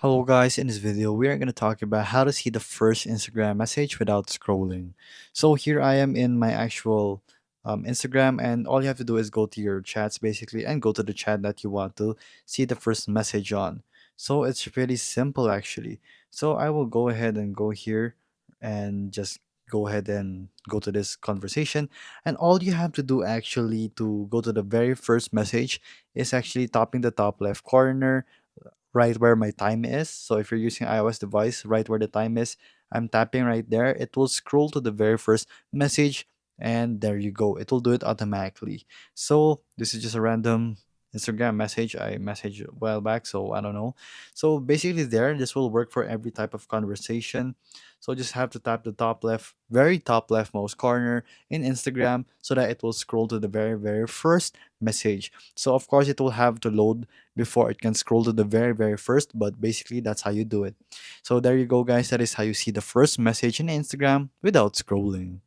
Hello guys, in this video we are going to talk about how to see the first Instagram message without scrolling. So here I am in my actual Instagram, and all you have to do is go to your chats basically and go to the chat that you want to see the first message on. So it's really simple actually. So I will go ahead and go here and just go ahead and go to this conversation, and all you have to do actually to go to the very first message is actually tapping the top left corner right where my time is. So if you're using iOS device, right where the time is, I'm tapping right there. It will scroll to the very first message, and there you go. It will do it automatically. So this is just a random Instagram message I messaged a while back, so I don't know. So basically there, this will work for every type of conversation. So just have to tap the top left, very top leftmost corner in Instagram so that it will scroll to the very first message. So of course it will have to load before it can scroll to the very first, but basically that's how you do it. So there you go guys, that is how you see the first message in Instagram without scrolling.